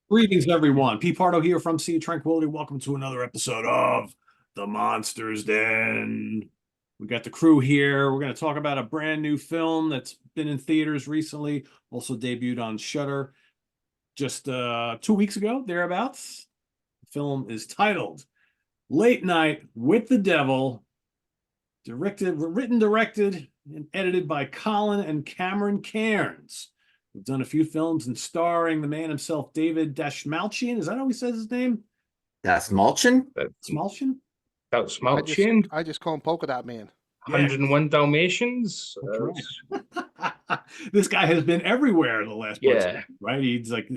Greetings, everyone. P. Pardo here from Sea Tranquility. Welcome to another episode of The Monster's Den. We got the crew here. We're going to talk about a brand new film that's been in theaters recently, also debuted on Shudder just 2 weeks ago, thereabouts. The film is titled Late Night with the Devil, written, directed, and edited by Colin and Cameron Cairns. We've done a few films and starring the man himself, David Dashmalchian. Is that how he says his name? That's Mulchin? Smalchian? That's I just, Malchian. I just call him Polka Dot Man. Yeah. 101 Dalmatians. Right. This guy has been everywhere in the last bunch of years, right? He's like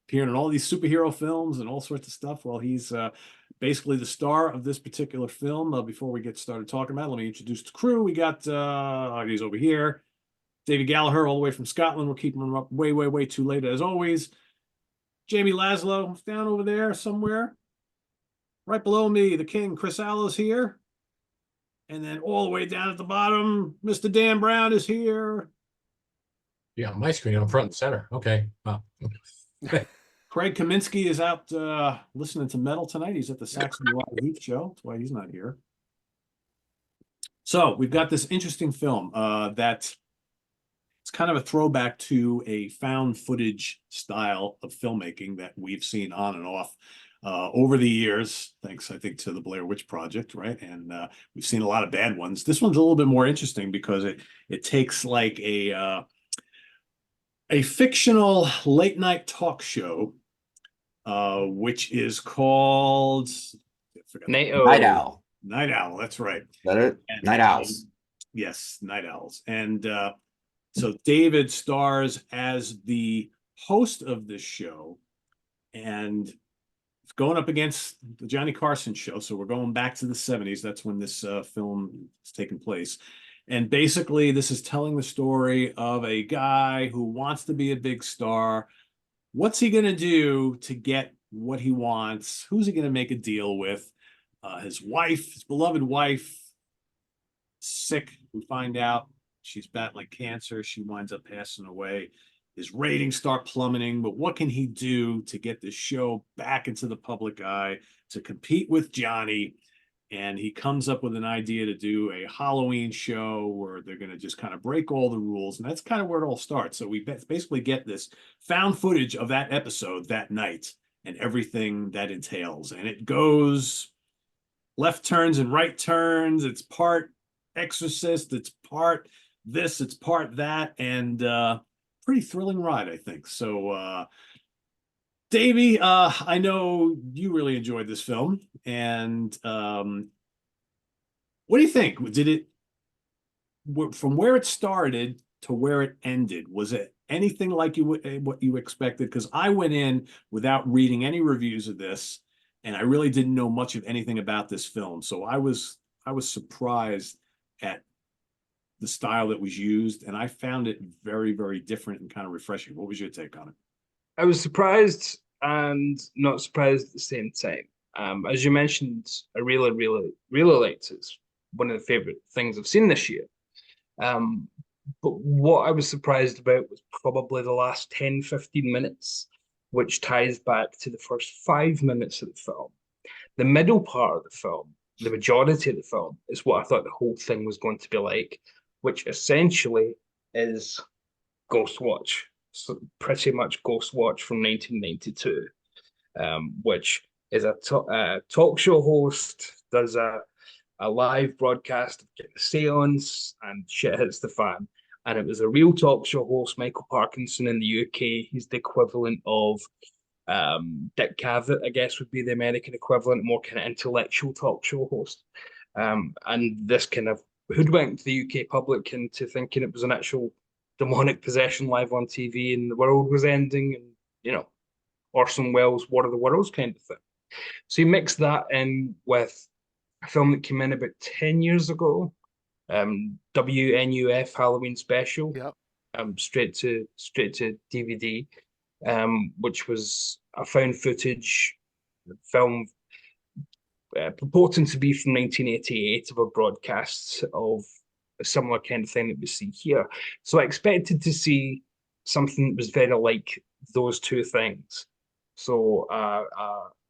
appearing in all these superhero films and all sorts of stuff. Well, he's basically the star of this particular film. Before we get started talking about it, let me introduce the crew. We got, he's over here. Davy Gallagher, all the way from Scotland. We're keeping him up way too late, as always. Jamie Laszlo, down over there somewhere. Right below me, the king, Chris Allo's here. And then all the way down at the bottom, Mr. Dan Brown is here. Yeah, my screen, I'm front and center. Okay. Wow. Craig Kaminsky is out listening to metal tonight. He's at the Saxon Rock Heath show. That's why he's not here. So we've got this interesting film that it's kind of a throwback to a found footage style of filmmaking that we've seen on and off over the years, thanks, I think, to the Blair Witch Project, right? And we've seen a lot of bad ones. This one's a little bit more interesting because it takes like a fictional late night talk show, which is called Night Owl. Night Owl, that's right. Is that it? Night Owls. Yes, Night Owls. And so David stars as the host of this show, and it's going up against the Johnny Carson show. So we're going back to the 70s. That's when this film is taking place. And basically, this is telling the story of a guy who wants to be a big star. What's he going to do to get what he wants? Who's he going to make a deal with? His wife, his beloved wife, sick, we find out. She's battling cancer. She winds up passing away. His ratings start plummeting, but what can he do to get this show back into the public eye, to compete with Johnny? And he comes up with an idea to do a Halloween show where they're going to just kind of break all the rules. And that's kind of where it all starts. So we basically get this found footage of that episode that night and everything that entails. And it goes left turns and right turns. It's part Exorcist. It's part this, it's part that, and pretty thrilling ride, I think. So Davey, I know you really enjoyed this film, and what do you think? Did it, from where it started to where it ended, was it anything like what you expected? Because I went in without reading any reviews of this, and I really didn't know much of anything about this film. So I was surprised at the style that was used, and I found it very different and kind of refreshing. What was your take on it? I was surprised and not surprised at the same time. As you mentioned, I really liked it. It's one of the favorite things I've seen this year. But what I was surprised about was probably the last 10-15 minutes, which ties back to the first 5 minutes of the film. The middle part of the film, the majority of the film, is what I thought the whole thing was going to be like, which essentially is Ghostwatch. So pretty much Ghostwatch from 1992, which is a talk show host, does a live broadcast of getting a seance, and shit hits the fan. And it was a real talk show host, Michael Parkinson in the UK. He's the equivalent of Dick Cavett, I guess, would be the American equivalent, more kind of intellectual talk show host. And this kind of hoodwinked the UK public into thinking it was an actual demonic possession live on TV and the world was ending, and, you know, Orson Welles' War of the Worlds kind of thing. So you mix that in with a film that came in about 10 years ago, WNUF Halloween Special, Yep. Straight to DVD, which was a found footage film purporting to be from 1988 of a broadcast of a similar kind of thing that we see here. So I expected to see something that was very like those two things. So a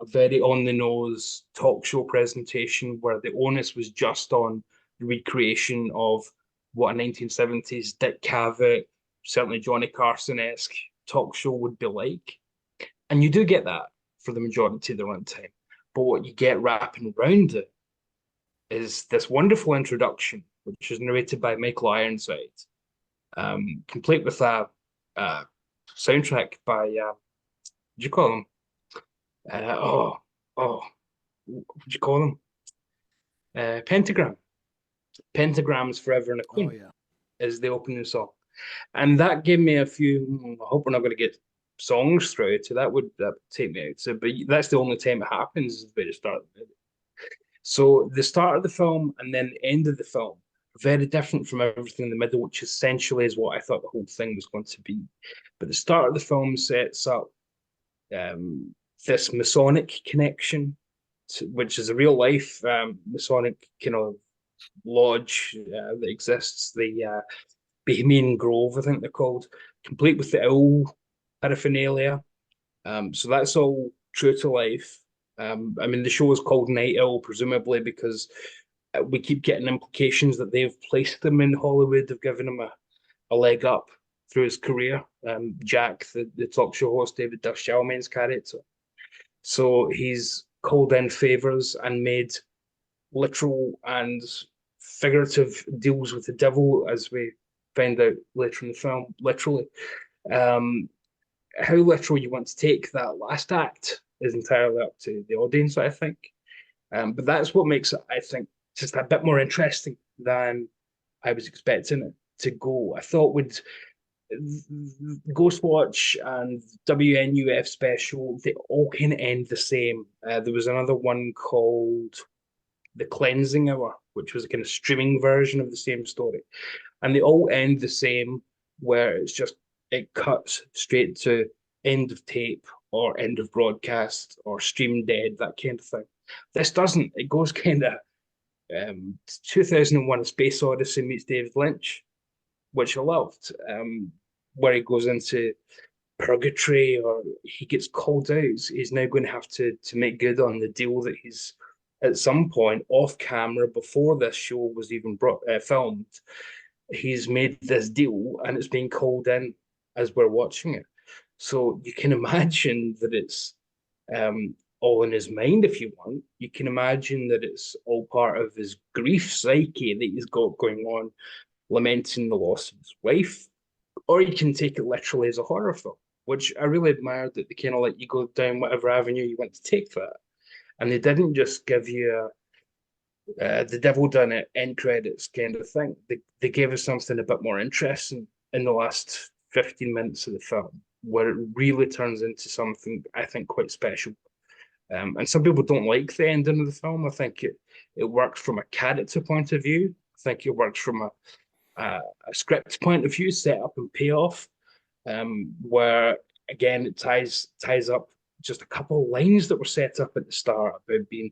very on the nose talk show presentation where the onus was just on the recreation of what a 1970s Dick Cavett, certainly Johnny Carson-esque talk show would be like. And you do get that for the majority of the runtime. But what you get wrapping around it is this wonderful introduction, which is narrated by Michael Ironside, complete with a soundtrack by what do you call them? What do you call them? Pentagram. Pentagram's Forever and a Queen is the opening song. And that gave me a few, I hope we're not going to get songs through it, so that would take me out. So, but that's the only time it happens, is the very start of it. So the start of the film and then the end of the film, very different from everything in the middle, which essentially is what I thought the whole thing was going to be. But the start of the film sets up this Masonic connection, which is a real life Masonic kind of lodge that exists, the Bohemian Grove, I think they're called, complete with the owl paraphernalia. So that's all true to life. I mean, the show is called Night Owl, presumably because we keep getting implications that they've placed him in Hollywood, have given him a leg up through his career. Jack, the talk show host, David Duchalmain's character. So he's called in favors and made literal and figurative deals with the devil, as we find out later in the film, literally. How literal you want to take that last act is entirely up to the audience, I think. But that's what makes it, I think, just a bit more interesting than I was expecting it to go. I thought with Ghostwatch and WNUF special, they all kind of end the same. There was another one called The Cleansing Hour, which was a kind of streaming version of the same story. And they all end the same, where it's just, it cuts straight to end of tape or end of broadcast or stream dead, that kind of thing. This doesn't. It goes kind of 2001: A Space Odyssey meets David Lynch, which I loved, where he goes into purgatory or he gets called out. He's now going to have to make good on the deal that he's at some point off camera before this show was even filmed. He's made this deal and it's being called in as we're watching it. So you can imagine that it's all in his mind, if you want. You can imagine that it's all part of his grief psyche that he's got going on, lamenting the loss of his wife. Or you can take it literally as a horror film, which I really admired, that they kind of let you go down whatever avenue you want to take that. And they didn't just give you the devil done it, end credits kind of thing. They gave us something a bit more interesting in the last 15 minutes of the film, where it really turns into something I think quite special. And some people don't like the ending of the film. I think it works from a character point of view. I think it works from a script point of view, set up and payoff, where again it ties up just a couple of lines that were set up at the start about being,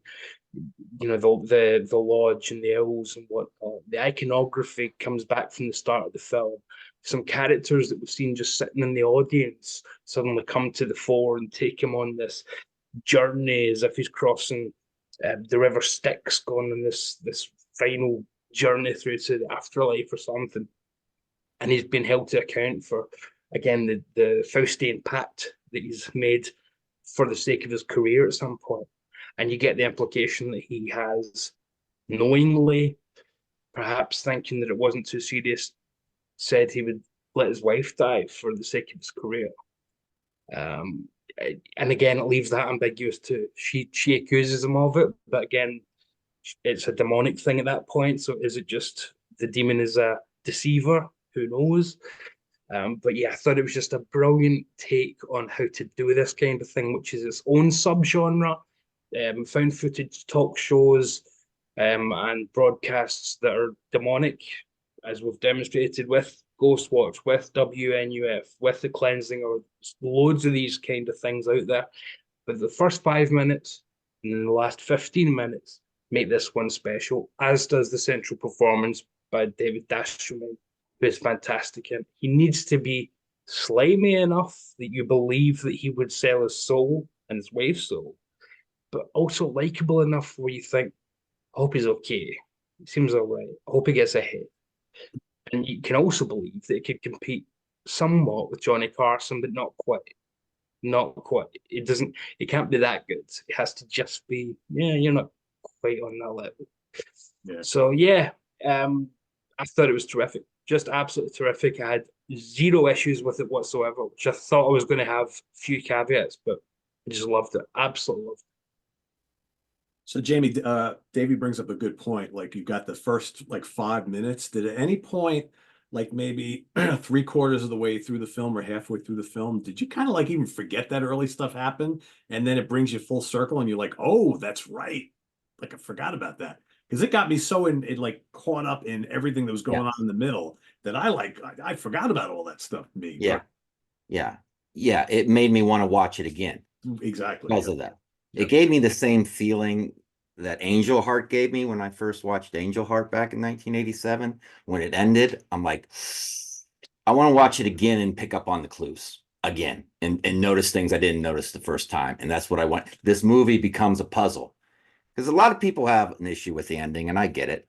you know, the lodge and the owls and whatnot. The iconography comes back from the start of the film. Some characters that we've seen just sitting in the audience suddenly come to the fore and take him on this journey as if he's crossing the River Styx, going on this final journey through to the afterlife or something. And he's been held to account for, again, the Faustian pact that he's made for the sake of his career at some point. And you get the implication that he has knowingly, perhaps thinking that it wasn't too serious, said he would let his wife die for the sake of his career. And again, it leaves that ambiguous too. She accuses him of it, but again, it's a demonic thing at that point. So is it just the demon is a deceiver? Who knows? But yeah, I thought it was just a brilliant take on how to do this kind of thing, which is its own subgenre. Found footage talk shows and broadcasts that are demonic, as we've demonstrated with Ghostwatch, with WNUF, with The Cleansing, or loads of these kind of things out there. But the first 5 minutes and then the last 15 minutes make this one special, as does the central performance by David Duchalmain, who is fantastic. And he needs to be slimy enough that you believe that he would sell his soul and his wife's soul, but also likable enough where you think, I hope he's okay. He seems all right. I hope he gets ahead. And you can also believe that it could compete somewhat with Johnny Carson, but not quite. Not quite. It doesn't. It can't be that good. It has to just be. Yeah, you're not quite on that level. Yeah. So yeah, I thought it was terrific. Just absolutely terrific. I had zero issues with it whatsoever, which I thought I was going to have a few caveats, but I just loved it. Absolutely loved it. So Jamie, Davey brings up a good point. Like you got the first like 5 minutes. Did at any point, like maybe 3/4 of the way through the film or halfway through the film, did you kind of like even forget that early stuff happened, and then it brings you full circle, and you're like, oh, that's right. Like I forgot about that because it got me so it like caught up in everything that was going on in the middle that I forgot about all that stuff. Me, Yeah. It made me want to watch it again exactly. because of that. Yep. It gave me the same feeling that Angel Heart gave me when I first watched Angel Heart back in 1987. When it ended, I'm like, I want to watch it again and pick up on the clues again and notice things I didn't notice the first time. And that's what I want. This movie becomes a puzzle because a lot of people have an issue with the ending, and I get it,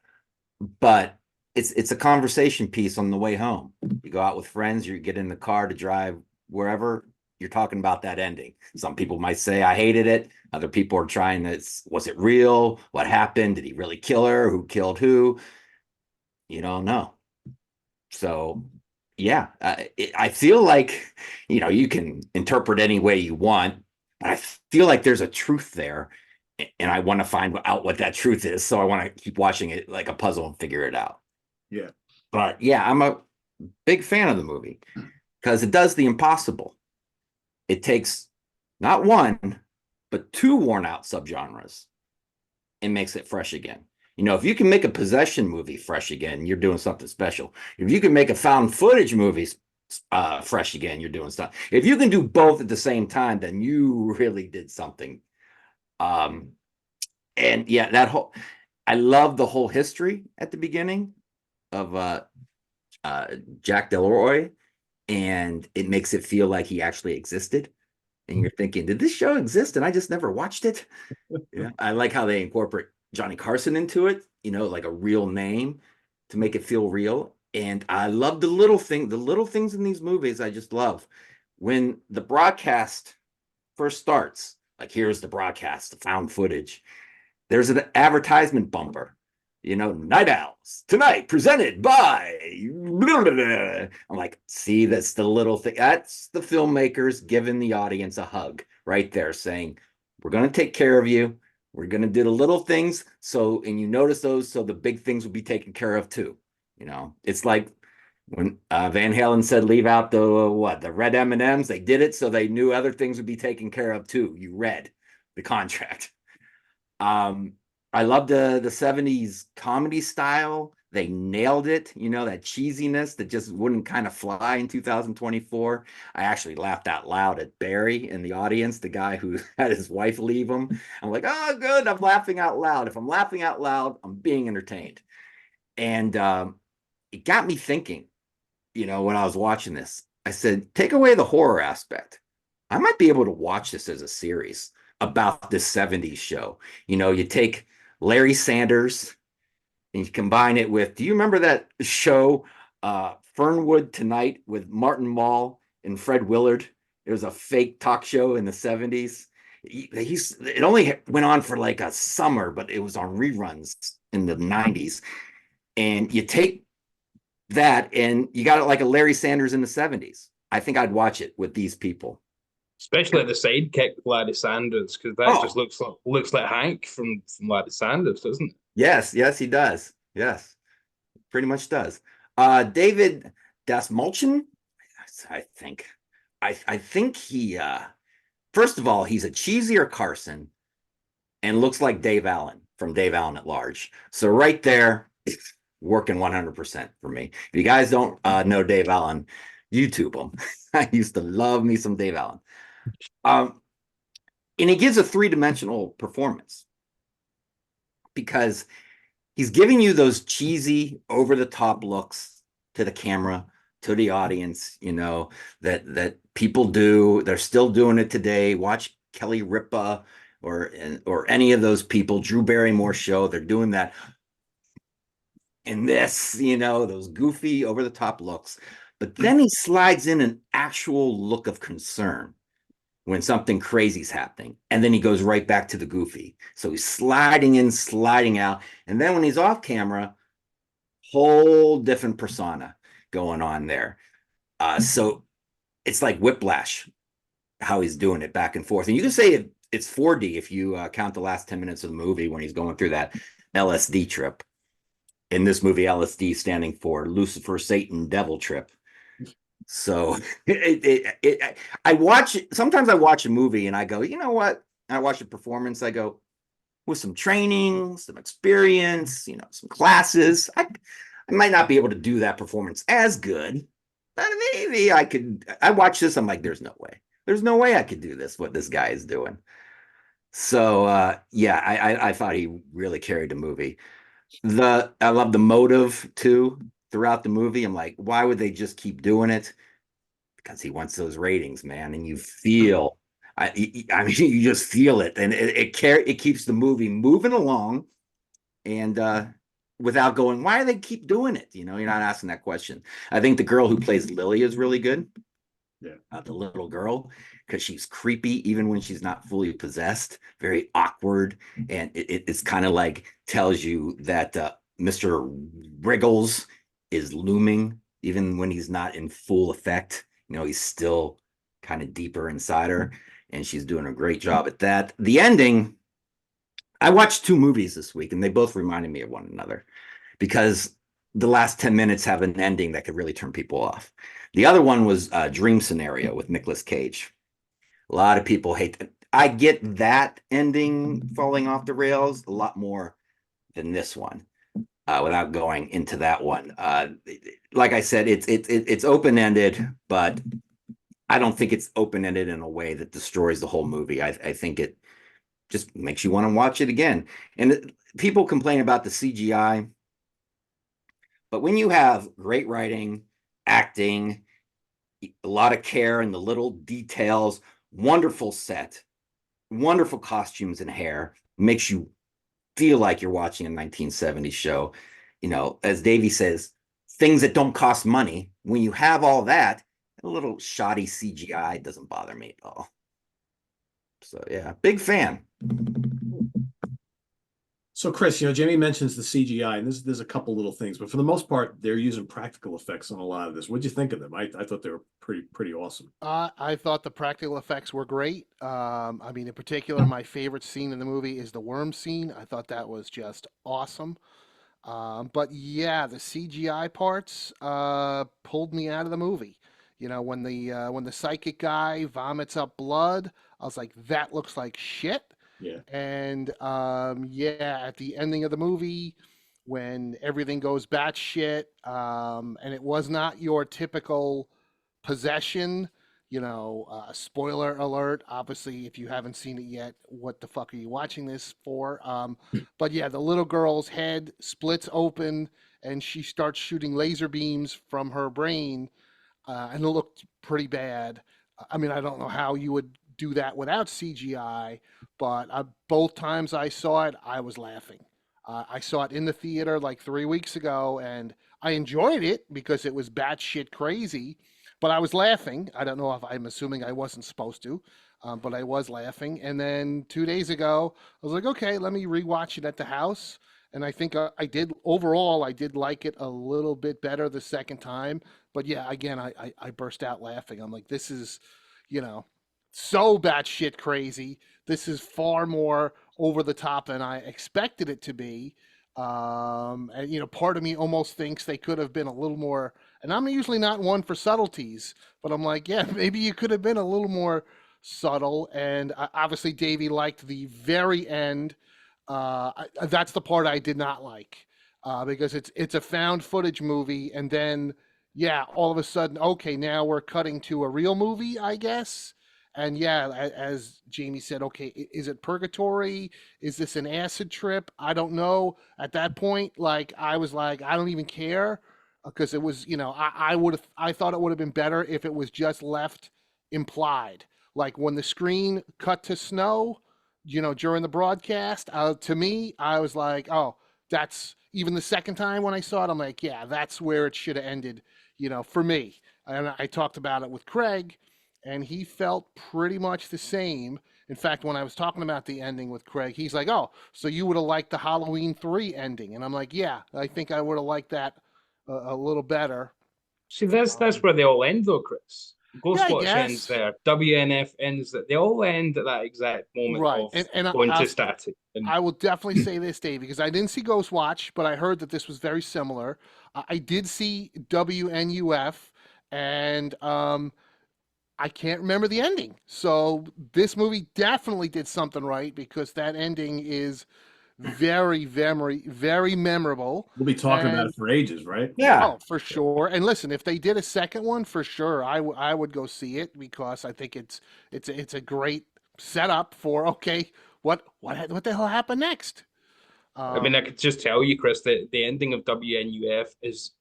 but it's a conversation piece on the way home. You go out with friends, you get in the car to drive wherever, you're talking about that ending. Some people might say, I hated it. Other people are trying to, was it real? What happened? Did he really kill her? Who killed who? You don't know. So, yeah, I feel like, you can interpret any way you want, but I feel like there's a truth there. And I want to find out what that truth is. So I want to keep watching it like a puzzle and figure it out. Yeah. But yeah, I'm a big fan of the movie because it does the impossible. It takes not one, but two worn out subgenres and makes it fresh again. If you can make a possession movie fresh again, you're doing something special. If you can make a found footage movie fresh again, you're doing stuff. If you can do both at the same time, then you really did something. And yeah, I love the whole history at the beginning of Jack Delroy, and it makes it feel like he actually existed. And you're thinking, did this show exist and I just never watched it? I like how they incorporate Johnny Carson into it, like a real name to make it feel real. And I love the little things in these movies. I just love when the broadcast first starts, like here's the broadcast, the found footage. There's an advertisement bumper, Night Owls tonight presented by blah, blah, blah. I'm like, see, that's the little thing. That's the filmmakers giving the audience a hug right there, saying, we're going to take care of you. We're going to do the little things. And you notice those, so the big things will be taken care of too. It's like when Van Halen said, leave out the red M&Ms. They did it so they knew other things would be taken care of too. You read the contract. I love the 70s comedy style. They nailed it, that cheesiness that just wouldn't kind of fly in 2024. I actually laughed out loud at Barry in the audience, the guy who had his wife leave him. I'm like, oh, good. I'm laughing out loud. If I'm laughing out loud, I'm being entertained. And it got me thinking, when I was watching this, I said, take away the horror aspect. I might be able to watch this as a series about this 70s show. You take Larry Sanders and you combine it with, do you remember that show Fernwood Tonight with Martin Mull and Fred Willard? It was a fake talk show in the 70s. It only went on for like a summer, but it was on reruns in the 90s. And you take that and you got it like a Larry Sanders in the 70s. I think I'd watch it with these people. Especially the sidekick Larry Sanders, because that just looks like Hank from Larry Sanders, doesn't it? Yes, he does. Yes, pretty much does. David Dasmalchian, I think. I think he first of all, he's a cheesier Carson and looks like Dave Allen from Dave Allen at Large. So right there, it's working 100% for me. If you guys don't know Dave Allen, YouTube him. I used to love me some Dave Allen. And he gives a three-dimensional performance because he's giving you those cheesy, over-the-top looks to the camera, to the audience, that people do. They're still doing it today. Watch Kelly Ripa or any of those people, Drew Barrymore show. They're doing that in this, those goofy over the top looks. But then he slides in an actual look of concern when something crazy's happening. And then he goes right back to the goofy. So he's sliding in, sliding out. And then when he's off camera, whole different persona going on there. So it's like whiplash, how he's doing it back and forth. And you can say it's 4D if you count the last 10 minutes of the movie when he's going through that LSD trip. In this movie, LSD standing for Lucifer, Satan, Devil trip. So sometimes I watch a movie and I go, you know what? I watch a performance, I go, with some training, some experience, some classes, I might not be able to do that performance as good, but maybe I could. I watch this, I'm like, there's no way I could do this, what this guy is doing. So I thought he really carried the movie. I love the motive too throughout the movie. I'm like, why would they just keep doing it? Because he wants those ratings, man. And you feel, I mean, you just feel it, and it keeps the movie moving along, and without going, why do they keep doing it? You're not asking that question. I think the girl who plays Lily is really good. Yeah, the little girl, because she's creepy even when she's not fully possessed, very awkward, and it's kind of like tells you that Mr. Wriggles is looming even when he's not in full effect. He's still kind of deeper inside her, and she's doing a great job at that. The ending, I watched 2 movies this week, and they both reminded me of one another because the last 10 minutes have an ending that could really turn people off. The other one was Dream Scenario with Nicolas Cage. A lot of people hate that. I get that ending falling off the rails a lot more than this one, without going into that one. Like I said, it's open-ended, but I don't think it's open-ended in a way that destroys the whole movie. I think it just makes you want to watch it again. And people complain about the CGI, but when you have great writing, acting, a lot of care in the little details, wonderful set, wonderful costumes and hair, makes you feel like you're watching a 1970s show. As Davy says, things that don't cost money. When you have all that, a little shoddy CGI doesn't bother me at all. So yeah, big fan. So Chris, Jamie mentions the CGI, and there's a couple little things, but for the most part, they're using practical effects on a lot of this. What'd you think of them? I thought they were pretty awesome. I thought the practical effects were great. I mean, in particular, my favorite scene in the movie is the worm scene. I thought that was just awesome. But yeah, the CGI parts pulled me out of the movie. When the psychic guy vomits up blood, I was like, that looks like shit. Yeah. And yeah, at the ending of the movie, when everything goes batshit, and it was not your typical possession, spoiler alert. Obviously, if you haven't seen it yet, what the fuck are you watching this for? But yeah, the little girl's head splits open and she starts shooting laser beams from her brain, and it looked pretty bad. I mean, I don't know how you would do that without CGI, but both times I saw it, I was laughing. I saw it in the theater like 3 weeks ago, and I enjoyed it because it was batshit crazy, but I was laughing. I don't know if I'm assuming I wasn't supposed to, but I was laughing. And then 2 days ago, I was like, okay, let me rewatch it at the house. And I think I did overall, I did like it a little bit better the second time. But yeah, again, I burst out laughing. I'm like, this is, so batshit crazy. This is far more over the top than I expected it to be. And part of me almost thinks they could have been a little more. And I'm usually not one for subtleties, but I'm like, yeah, maybe you could have been a little more subtle. And obviously, Davey liked the very end. That's the part I did not like, because it's a found footage movie, and then yeah, all of a sudden, okay, now we're cutting to a real movie, I guess. And yeah, as Jamie said, okay, is it purgatory? Is this an acid trip? I don't know. At that point, like I was like, I don't even care. because it was, I thought it would have been better if it was just left implied. Like when the screen cut to snow, during the broadcast, to me, I was like, oh, that's even the second time when I saw it, I'm like, yeah, that's where it should have ended, for me. And I talked about it with Craig, and he felt pretty much the same. In fact, when I was talking about the ending with Craig, he's like, oh, so you would have liked the Halloween 3 ending. And I'm like, yeah, I think I would have liked that a little better. See, that's where they all end, though, Chris. Yeah, I Ghostwatch ends guess. there. WNF ends there. They all end at that exact moment Right. of And going to static. And I will definitely say this, Dave, because I didn't see Ghostwatch, but I heard that this was very similar. I did see WNUF, and I can't remember the ending. So this movie definitely did something right, because that ending is very, very, very memorable. We'll be talking about And- it for ages, right? Yeah. Oh, for sure. And listen, if they did a second one, for sure, I would go see it, because I think it's a great setup for, okay, what the hell happened next? I mean, I could just tell you, Chris, that the ending of WNUF is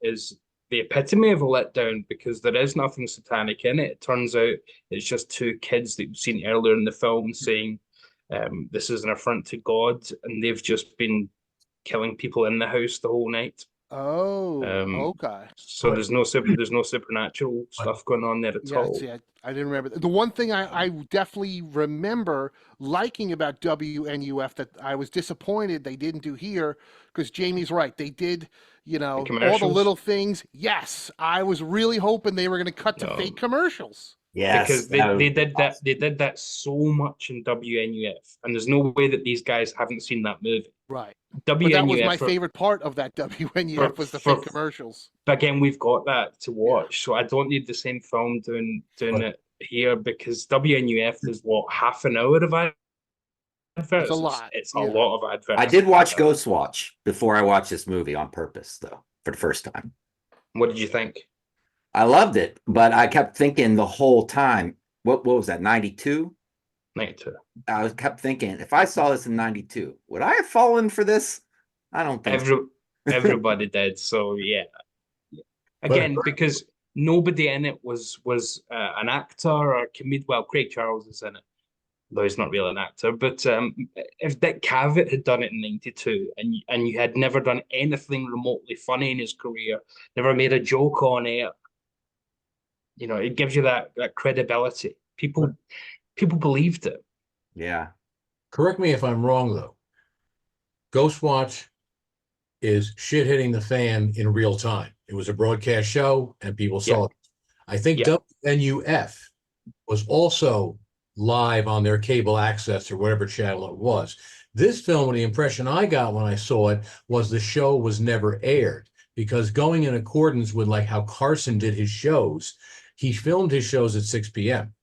the epitome of a letdown, because there is nothing satanic in it. It turns out it's just two kids that you've seen earlier in the film saying, this is an affront to God, and they've just been killing people in the house the whole night. Oh, Um, okay. So there's no supernatural stuff going on there at Yeah, all. see, I didn't remember. The one thing I definitely remember liking about WNUF that I was disappointed they didn't do here, because Jamie's right. They did, all the commercials? little things. Yes, I was really hoping they were going to cut to No. fake commercials. Yes. Because they did that so much in WNUF, and there's no way that these guys haven't seen that movie. Right. But that was my WNUF, favorite part of that WNUF was the fake commercials. but again, we've got that to watch, so I don't need the same film doing it here, because WNUF is what, half an hour of adverts? It's a lot. It's Yeah. a lot of adverts. I did watch Ghostwatch before I watched this movie on purpose, though, for the first time. What did you think? I loved it, but I kept thinking the whole time, what was that, 92? 92. I kept thinking, if I saw this in 92, would I have fallen for this? I don't think so. Everybody did. So yeah. Again, because nobody in it was an actor or a comedian. Well, Craig Charles is in it, though he's not really an actor. But if Dick Cavett had done it in 92, and you had never done anything remotely funny in his career, never made a joke on air, it gives you that credibility. People believed it. Yeah. Correct me if I'm wrong, though. Ghostwatch is shit hitting the fan in real time. It was a broadcast show, and people saw it. I think WNUF was also live on their cable access or whatever channel it was. This film, the impression I got when I saw it was the show was never aired, because going in accordance with like how Carson did his shows, he filmed his shows at 6 p.m.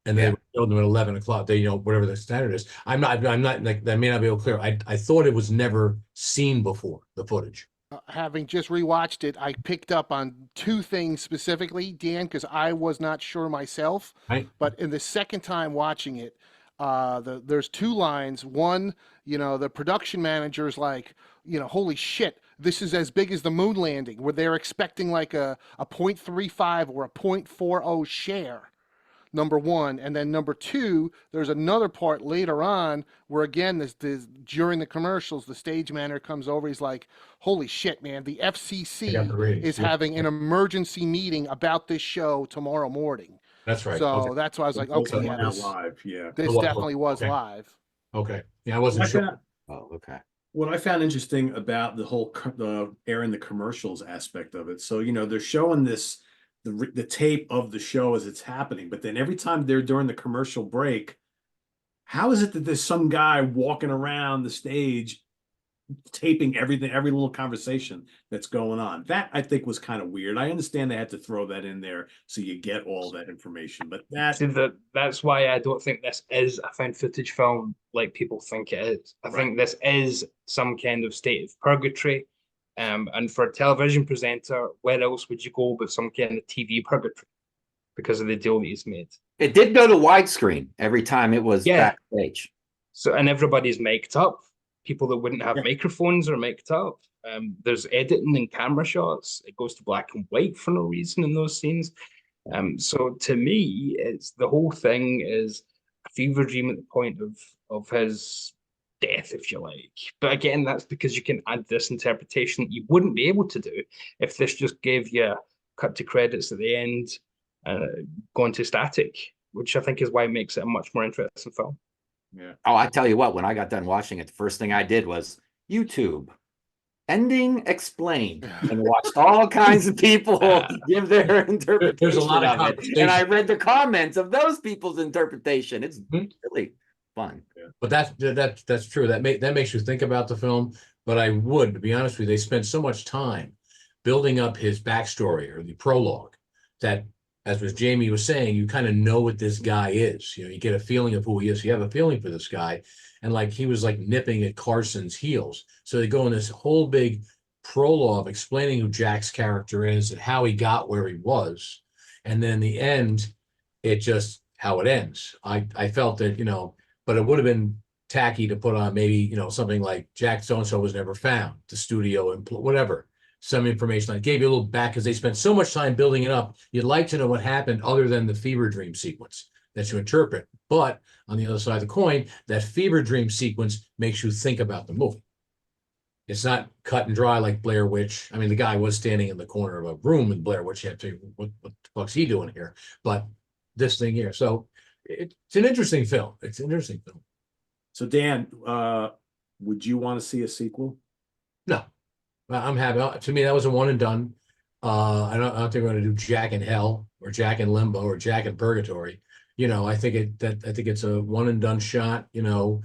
and they filmed them at 11 o'clock. They, whatever the standard is. I'm not like, that may not be real clear. I thought it was never seen before, the footage. Having just rewatched it, I picked up on two things specifically, Dan, because I was not sure myself. Right. But in the second time watching it, there's two lines. One, the production manager's like, holy shit, this is as big as the moon landing, where they're expecting like a 0.35 or a 0.40 share. Number one. And then number two, there's another part later on where, again, this during the commercials, the stage manager comes over. He's like, holy shit, man, the FCC is having an emergency meeting about this show tomorrow morning. That's right. So Okay. that's why I was like, okay, yeah, this live. Yeah. definitely was Okay. live. Okay. Yeah, I wasn't sure. Oh, okay. What I found interesting about the whole the airing the commercials aspect of it. So, they're showing the tape of the show as it's happening, but then every time they're during the commercial break, how is it that there's some guy walking around the stage taping everything, every little conversation that's going on? That I think was kind of weird. I understand they had to throw that in there so you get all that information, but that's why I don't think this is a found footage film like people think it is. I think this is some kind of state of purgatory. And for a television presenter, where else would you go but some kind of TV purgatory, because of the deal that he's made? It did go to widescreen every time it was backstage. So, and everybody's mic'd up. People that wouldn't have microphones are mic'd up. There's editing and camera shots. It goes to black and white for no reason in those scenes. So to me, it's the whole thing is a fever dream at the point of his death, if you like. But again, that's because you can add this interpretation that you wouldn't be able to do if this just gave you a cut to credits at the end, going to static, which I think is why it makes it a much more interesting film. Yeah. Oh, I tell you what, when I got done watching it, the first thing I did was YouTube. Ending explained, and watched all kinds of people give their interpretation There's a lot of of it. conversation. And I read the comments of those people's interpretation. It's really fun. But that's true. That makes you think about the film. But I would, to be honest with you, they spent so much time building up his backstory or the prologue that, as was Jamie was saying, you kind of know what this guy is. You know, you get a feeling of who he is. You have a feeling for this guy. And like he was like nipping at Carson's heels. So they go in this whole big prologue explaining who Jack's character is and how he got where he was. And then in the end, it just how it ends. I felt that, you know, but it would have been tacky to put on maybe, you know, something like Jack so-and-so was never found, the studio and whatever. Some information I gave you a little back because they spent so much time building it up. You'd like to know what happened other than the fever dream sequence that you interpret. But on the other side of the coin, that fever dream sequence makes you think about the movie. It's not cut and dry like Blair Witch. I mean, the guy was standing in the corner of a room in Blair Witch. You have to, what the fuck's he doing here? But this thing here. So it's an interesting film. It's an interesting film. So Dan, would you want to see a sequel? No, I'm happy. To me, that was a one and done. I don't think we're going to do Jack in Hell or Jack in Limbo or Jack in Purgatory. You know, I think it's a one and done shot. You know,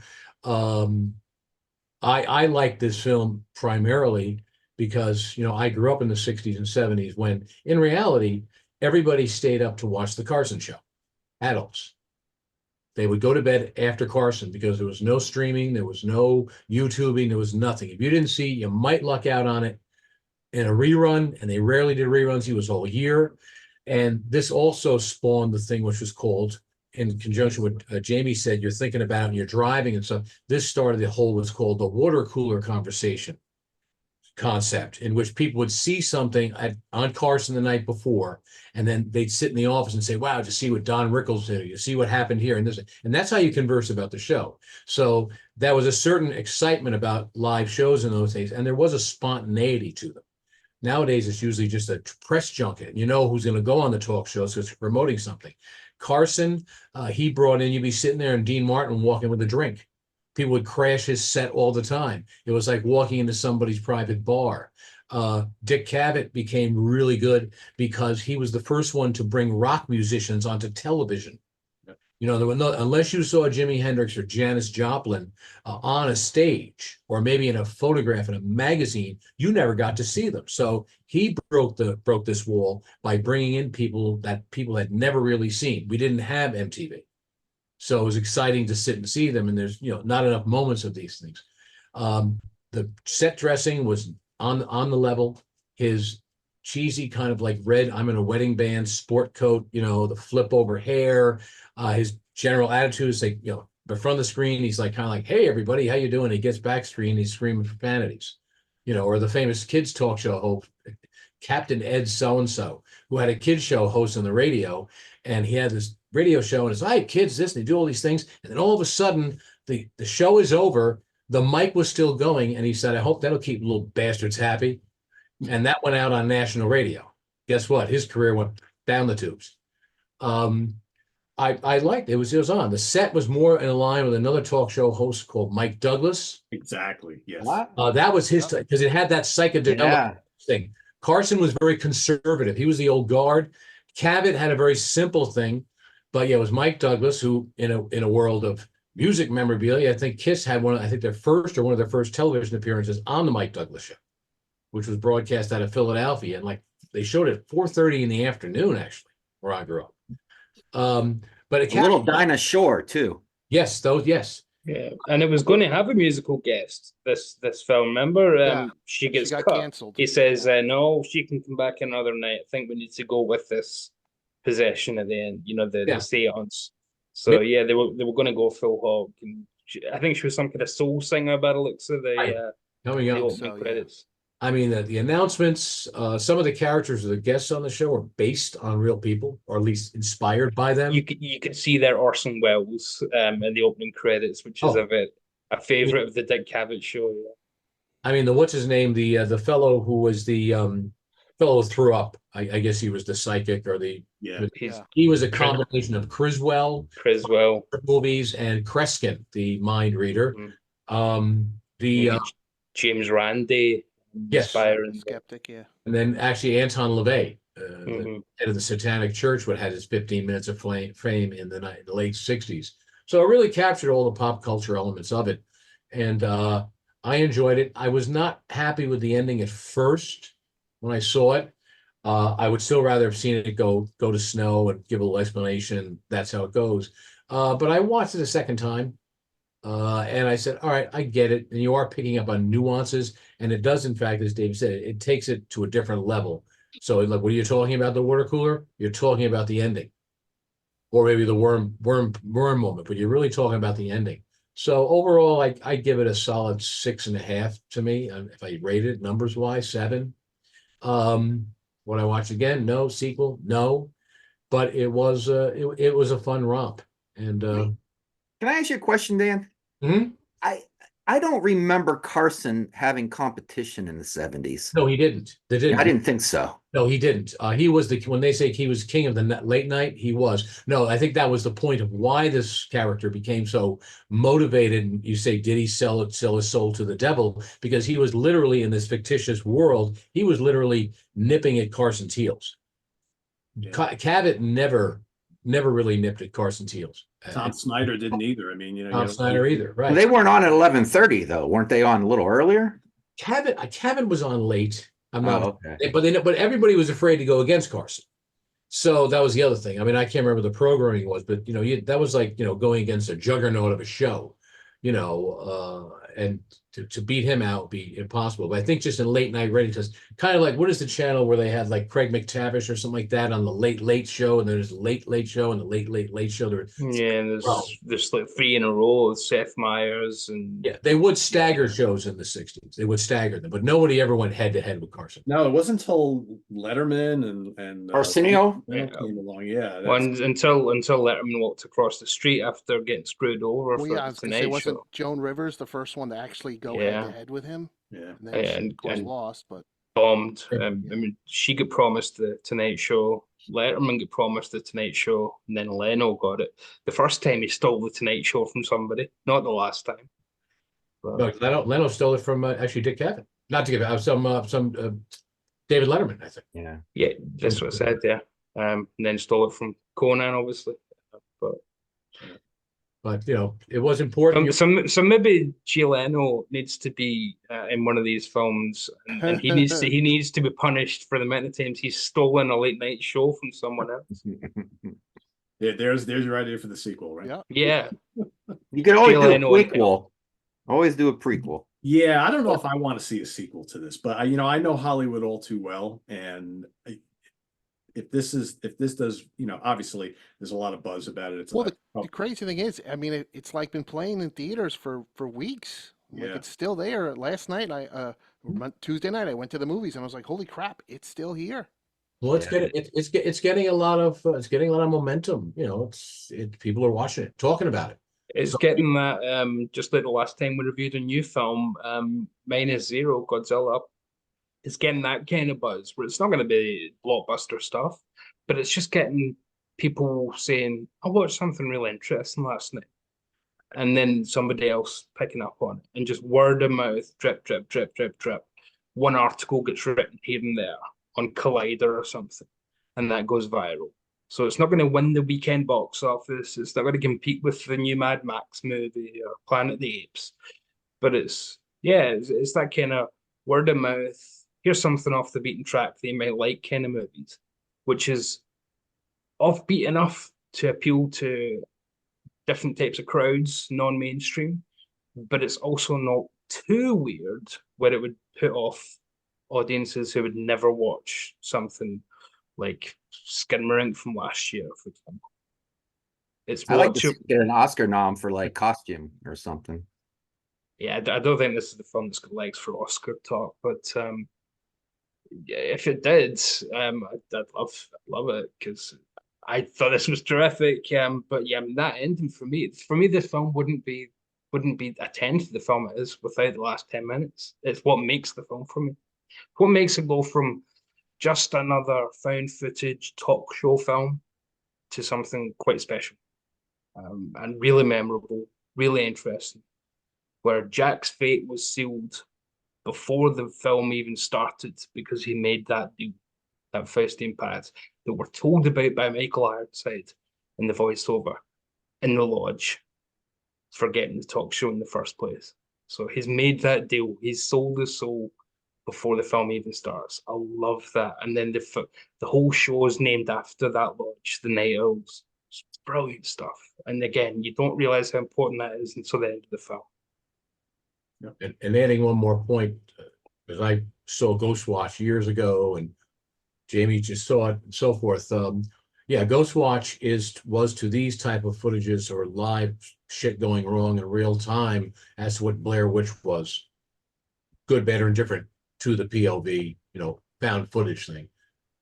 I like this film primarily because, you know, I grew up in the 60s and 70s when in reality, everybody stayed up to watch the Carson show. Adults. They would go to bed after Carson because there was no streaming, there was no YouTubing, there was nothing. If you didn't see, you might luck out on it in a rerun, and they rarely did reruns. He was all year. And this also spawned the thing which was called, in conjunction with Jamie said, you're thinking about it and you're driving and stuff. This started the whole was called the water cooler conversation concept, in which people would see something on Carson the night before, and then they'd sit in the office and say, wow, did you see what Don Rickles did? You see what happened here? And this, and that's how you converse about the show. So there was a certain excitement about live shows in those days, and there was a spontaneity to them. Nowadays, it's usually just a press junket. You know who's going to go on the talk shows because it's promoting something. Carson, he brought in, you'd be sitting there and Dean Martin walking with a drink. People would crash his set all the time. It was like walking into somebody's private bar. Dick Cavett became really good because he was the first one to bring rock musicians onto television. You know, there were no, unless you saw Jimi Hendrix or Janis Joplin on a stage or maybe in a photograph in a magazine, you never got to see them. So he broke this wall by bringing in people that people had never really seen. We didn't have MTV. So it was exciting to sit and see them. And there's, you know, not enough moments of these things. The set dressing was on the level. His cheesy kind of like red, I'm in a wedding band sport coat, you know, the flip over hair, his general attitude is like, you know, but from the screen, he's like kind of like, hey, everybody, how you doing? He gets back screen, he's screaming profanities, you know, or the famous kids talk show host, Captain Ed so-and-so, who had a kids show host on the radio, and he had this radio show and it's like, hey, kids, this, and they do all these things. And then all of a sudden the show is over. The mic was still going. And he said, I hope that'll keep little bastards happy. And that went out on national radio. Guess what? His career went down the tubes. I liked it. It was on. The set was more in line with another talk show host called Mike Douglas. Exactly. Yes. What? That was his because it had that psychedelic thing. Carson was very conservative. He was the old guard. Cavett had a very simple thing, but yeah, it was Mike Douglas who, in a world of music memorabilia, I think Kiss had one of their first television appearances on the Mike Douglas show, which was broadcast out of Philadelphia, and like they showed it at 4:30 in the afternoon, actually, where I grew up. But a little Dinah Shore too. Yes, yes. Yeah, and it was going to have a musical guest. This film, remember? Yeah, she gets got cut. canceled. He says, "No, she can come back another night. I think we need to go with this possession at the end. You know, the seance." So yeah, they were going to go full hog. And I think she was some kind of soul singer by the looks of the Coming up, opening credits. I mean, the announcements, some of the characters of the guests on the show are based on real people, or at least inspired by them. You could see there Orson Welles in the opening credits, which is Oh. a favorite of the Dick Cavett show. I mean, what's his name? The fellow who was the fellow who threw up. I guess he was the psychic or the Yeah. He's he was a combination of Criswell Criswell, movies and Kreskin, the mind reader. maybe James Randi, Yes. inspiring Skeptic, yeah. And then actually Anton LaVey, the Mhm. head of the Satanic Church, would had his 15 minutes of fame in the late 60s. So it really captured all the pop culture elements of it. And I enjoyed it. I was not happy with the ending at first when I saw it. I would still rather have seen it go to snow and give a little explanation. That's how it goes. But I watched it a second time. And I said, all right, I get it. And you are picking up on nuances. And it does, in fact, as Dave said, it takes it to a different level. So like, what are you talking about, the water cooler? You're talking about the ending. Or maybe the worm moment, but you're really talking about the ending. So overall, I give it a solid 6.5 to me. If I rate it numbers wise, 7. Would I watch again? No. Sequel? No. But it was it was a fun romp. And Can I ask you a question, Dan? Mhm. I don't remember Carson having competition in the 70s. No, he didn't. They didn't. I didn't think so. No, he didn't. He was when they say he was king of the late night, he was. No, I think that was the point of why this character became so motivated. You say, did he sell his soul to the devil? Because he was literally in this fictitious world. He was literally nipping at Carson's heels. Yeah. Cavett never really nipped at Carson's heels. Tom Snyder didn't either. I mean, Tom Snyder either, right? Well, they weren't on at 11:30 though, weren't they on a little earlier? Cavett was on late. I'm not. Oh, okay. But everybody was afraid to go against Carson. So that was the other thing. I mean, I can't remember the programming was, but that was like going against a juggernaut of a show, and to beat him out would be impossible. But I think just in late night ratings, because kind of like what is the channel where they had like Craig McTavish or something like that on the late show, and there's late show and the late show. Yeah, and there's like 3 in a row with Seth Meyers and Yeah, they would stagger shows in the 60s. They would stagger them, but nobody ever went head to head with Carson. No, it wasn't until Letterman and Arsenio came along. Yeah, until Letterman walked across the street after getting screwed over Well, for yeah, I the was going to say, Tonight wasn't Show. Joan Rivers the first one to actually go Yeah. head to head with him? yeah. And then she, And- of course, and- lost, but Bombed. Yeah. I mean, she got promised the Tonight Show. Letterman got promised the Tonight Show, and then Leno got it. The first time he stole the Tonight Show from somebody, not the last time. But, No, Leno stole it from actually Dick Cavett. Not to give it some David Letterman, I think. Yeah. yeah, that's what I said there. And then stole it from Conan, obviously. But It was important. so maybe Jay Leno needs to be in one of these films, and he needs to be punished for the amount of times he's stolen a late night show from someone else. Yeah, there's your idea for the sequel, right? yeah. Yeah, You could always do a Leno and prequel. Always do a prequel. Yeah, I don't know if I want to see a sequel to this, but I know Hollywood all too well, and if this does, obviously there's a lot of buzz about it. Well, the crazy thing is, I mean, it's like been playing in theaters for weeks. Like Yeah. it's still there. Last night, Tuesday night, I went to the movies and I was like, "Holy crap, it's still here!" Well, it's getting a lot of momentum. People are watching it, talking about it. it's So- getting that. Just like the last time we reviewed a new film, -0, Godzilla. It's getting that kind of buzz where it's not going to be blockbuster stuff, but it's just getting people saying, "I watched something really interesting last night," and then somebody else picking up on it, and just word of mouth, drip, drip, drip, drip, drip. One article gets written here and there on Collider or something, and that goes viral. So it's not going to win the weekend box office. It's not going to compete with the new Mad Max movie or Planet of the Apes, but it's that kind of word of mouth. Here's something off the beaten track that you might like kind of movies, which is offbeat enough to appeal to different types of crowds, non-mainstream, but it's also not too weird where it would put off audiences who would never watch something like Skinamarink from last year, for example. It's I like to watchable. get an Oscar nom for like costume or something. yeah, I don't think this is the film that's got legs for Oscar talk, but yeah, if it did, I'd love it because I thought this was terrific. But yeah, I mean, that ending for me, this film wouldn't be a 10 to the film it is without the last 10 minutes. It's what makes the film for me. What makes it go from just another found footage talk show film to something quite special, and really memorable, really interesting, where Jack's fate was sealed before the film even started because he made that deal, that Faustian pact that we're told about by Michael Ironside in the voiceover in the lodge for getting the talk show in the first place. So he's made that deal. He's sold his soul before the film even starts. I love that. And then the whole show is named after that lodge, the Night Owls. It's brilliant stuff. And again, you don't realize how important that is until the end of the film. And adding one more point, because I saw Ghostwatch years ago, and Jamie just saw it and so forth. Yeah, Ghostwatch was to these type of footages or live shit going wrong in real time as what Blair Witch was. Good, better, and different to the POV, found footage thing.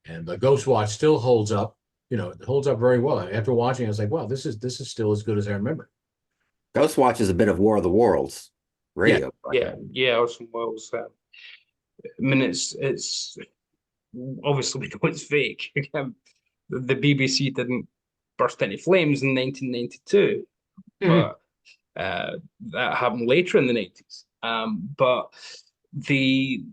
And the Ghostwatch still holds up. It holds up very well. After watching, I was like, wow, this is still as good as I remember. Ghostwatch is a bit of War of the Worlds radio. Yeah, Orson Welles. I mean, it's obviously we know it's fake. The BBC didn't burst into flames in 1992, but that happened later in the 90s. But the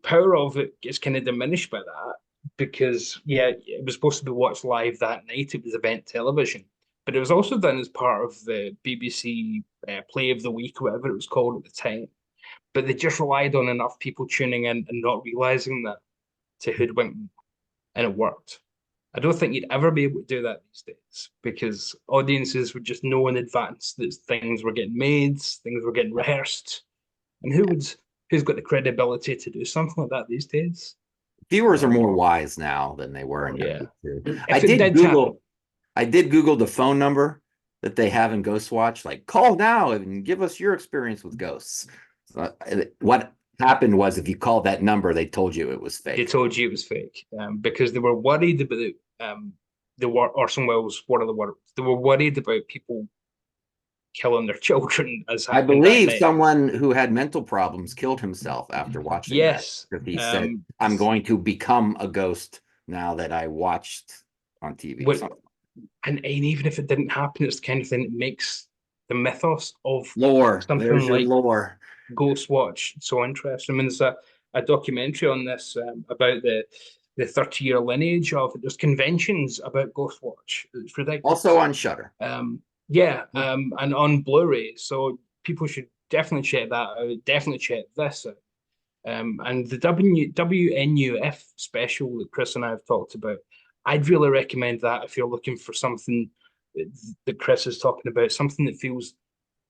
power of it is kind of diminished by that because, yeah, it was supposed to be watched live that night. It was event television, but it was also done as part of the BBC Play of the Week, whatever it was called at the time. But they just relied on enough people tuning in and not realizing that to hoodwink them, and it worked. I don't think you'd ever be able to do that these days because audiences would just know in advance that things were getting made, things were getting rehearsed, and who's got the credibility to do something like that these days? Viewers are more wise now than they were in Yeah. 92. If it did happen, I did Google the phone number that they have in Ghostwatch, like call now and give us your experience with ghosts. What happened was if you called that number, they told you it was fake. they told you it was fake because they were worried about Orson Welles, one of the words. They were worried about people killing their children as I happened believe that night. someone who had mental problems killed himself after watching Yes. that. Because he said, I'm going to become a ghost now that I watched on TV. And even if it didn't happen, it's the kind of thing that makes the mythos of Lore. something There's your like lore. Ghostwatch so interesting. I mean, there's a documentary on this about the 30-year lineage of it. There's conventions about Ghostwatch. It's ridiculous. Also on Shudder. And on Blu-ray. So people should definitely check that out. Definitely check this out. And the WNUF special that Chris and I have talked about, I'd really recommend that if you're looking for something that Chris is talking about, something that feels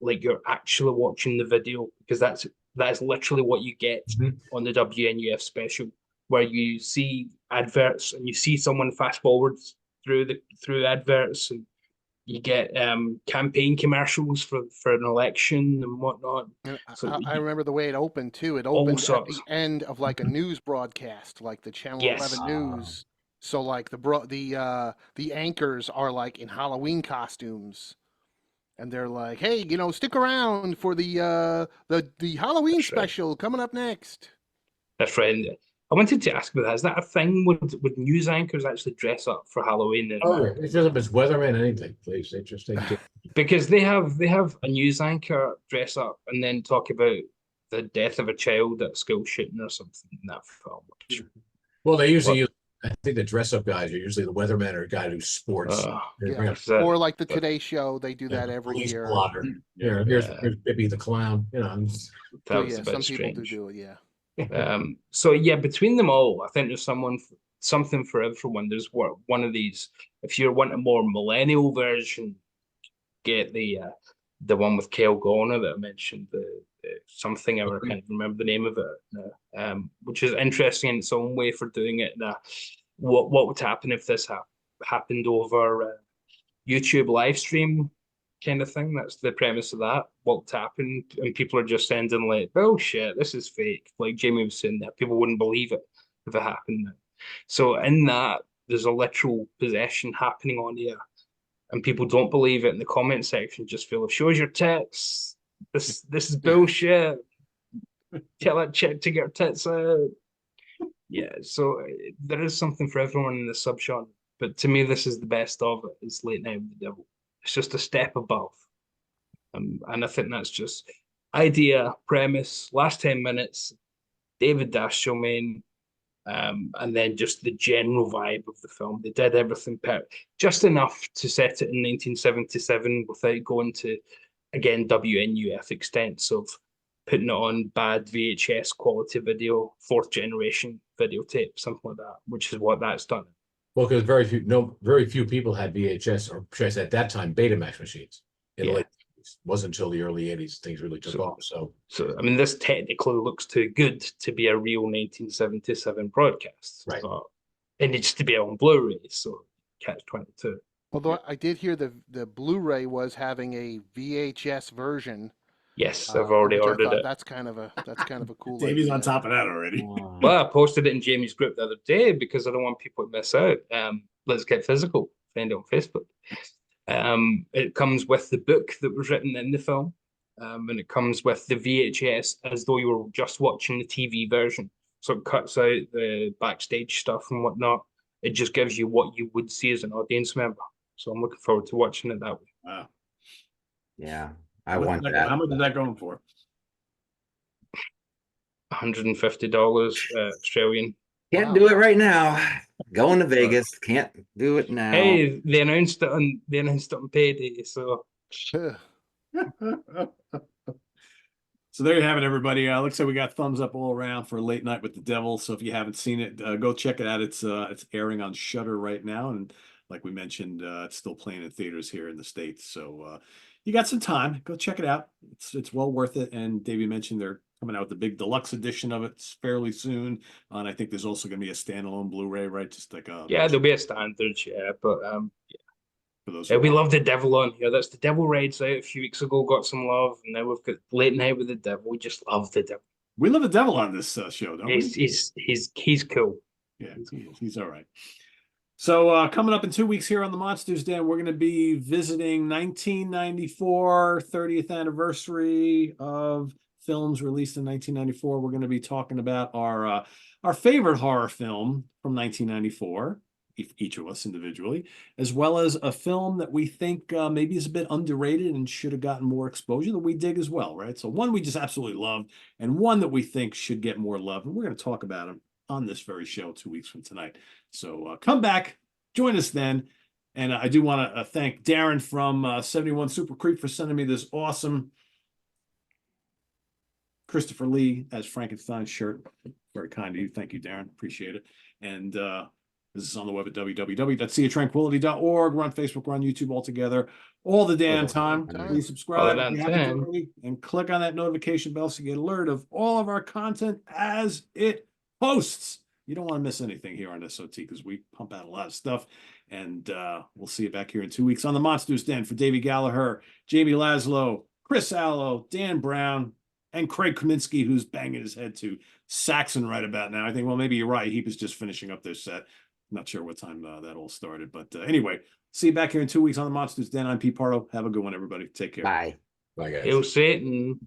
like you're actually watching the video, because that is literally what you get on the WNUF special, where you see adverts and you see someone fast forwards through adverts, and you get campaign commercials for an election and whatnot. So I remember the way it opened too. It opened at sorts. the end of like a news broadcast, like the Channel Yes. 11 news. So like the anchors are like in Halloween costumes, and they're like, "Hey, stick around for the Halloween That's right. special coming up next." That's right. And I wanted to ask about that. Is that a thing? Would news anchors actually dress up for Halloween? It's just if it's weatherman, anything, please. They just take it. Because they have a news anchor dress up and then talk about the death of a child at a school shooting or something in that film. Well, they usually use, I think the dress up guys are usually the weatherman or a guy who's sports. They bring up Or like the Today Show, they do that every police year. blotter. Here's Bippy the clown. So was yeah, a bit some people strange. do it. Yeah. So yeah, between them all, I think there's something for everyone. There's one of these. If you're wanting a more millennial version, get the one with Kale Garner that I mentioned, the something I can't remember the name of it, which is interesting in its own way for doing it. What would happen if this happened over YouTube live stream? kind of thing. That's the premise of that. What happened, and people are just sending like, bullshit, this is fake. Like Jamie was saying, that people wouldn't believe it if it happened. So in that, there's a literal possession happening on here, and people don't believe it. In the comment section, just full of shows your tits. This is bullshit. Tell that chick to get her tits out. Yeah, so there is something for everyone in the subgenre. But to me, this is the best of it. It's Late Night with the Devil. It's just a step above. And I think that's just idea, premise, last 10 minutes, David Dashiell, and then just the general vibe of the film. They did everything just enough to set it in 1977 without going to, again, WNUF extents of putting it on bad VHS quality video, fourth generation videotape, something like that, which is what that's done. Well, because very few people had VHS, or should I say at that time, Betamax machines. In the late 80s. It wasn't until the early 80s things really took off. So I mean, this technically looks too good to be a real 1977 broadcast. Right. So it needs to be on Blu-ray, so catch 22. Although I did hear the Blu-ray was having a VHS version. Yes, I've already which I ordered thought it. That's kind of a cool Davy's idea. on top of that already. Well, I posted it in Jamie's group the other day because I don't want people to miss out. Let's Get Physical. Find it on Facebook. It comes with the book that was written in the film, and it comes with the VHS as though you were just watching the TV version. So it cuts out the backstage stuff and whatnot. It just gives you what you would see as an audience member. So I'm looking forward to watching it that way. Wow. Yeah, I want that. How much is that going for? $150 Australian. Can't Wow. do it right now. Going to Vegas. Can't do it now. Hey, they announced it on payday, so So there you have it, everybody. Looks like we got thumbs up all around for Late Night with the Devil. So if you haven't seen it, go check it out. It's airing on Shudder right now, and like we mentioned, it's still playing in theaters here in the States. So you got some time. Go check it out. It's well worth it. And Davey mentioned they're coming out with the big deluxe edition of it fairly soon. And I think there's also going to be a standalone Blu-ray, right? Just like yeah, there'll be a standard, but for those. we love the Devil on here. That's the Devil Rides out a few weeks ago, got some love, and now we've got Late Night with the Devil. We just love the Devil. We love the Devil on this show, don't we? He's cool. Yeah, he's all right. So coming up in 2 weeks here on the Monsters Den, we're going to be visiting 1994, 30th anniversary of films released in 1994. We're going to be talking about our favorite horror film from 1994, each of us individually, as well as a film that we think maybe is a bit underrated and should have gotten more exposure that we dig as well, right? So one we just absolutely love, and one that we think should get more love, and we're going to talk about them on this very show 2 weeks from tonight. So come back, join us then. And I do want to thank Darren from 71 Super Creep for sending me this awesome Christopher Lee as Frankenstein shirt. Very kind of you. Thank you, Darren. Appreciate it. And this is on the web at www.seatranquility.org. We're on Facebook, we're on YouTube all together. All the damn time. Please subscribe if you haven't already, and click on that notification bell so you get alert of all of our content as it posts. You don't want to miss anything here on SOT because we pump out a lot of stuff. And we'll see you back here in 2 weeks on the Monsters Den. For Davy Gallagher, Jamie Laszlo, Chris Allo, Dan Brown, and Craig Kaminsky, who's banging his head to Saxon right about now. I think, well, maybe you're right. He was just finishing up their set. Not sure what time that all started. But anyway, see you back here in 2 weeks on the Monsters Den. I'm Pete Pardo. Have a good one, everybody. Take care. Bye. Bye, guys. Hail Satan.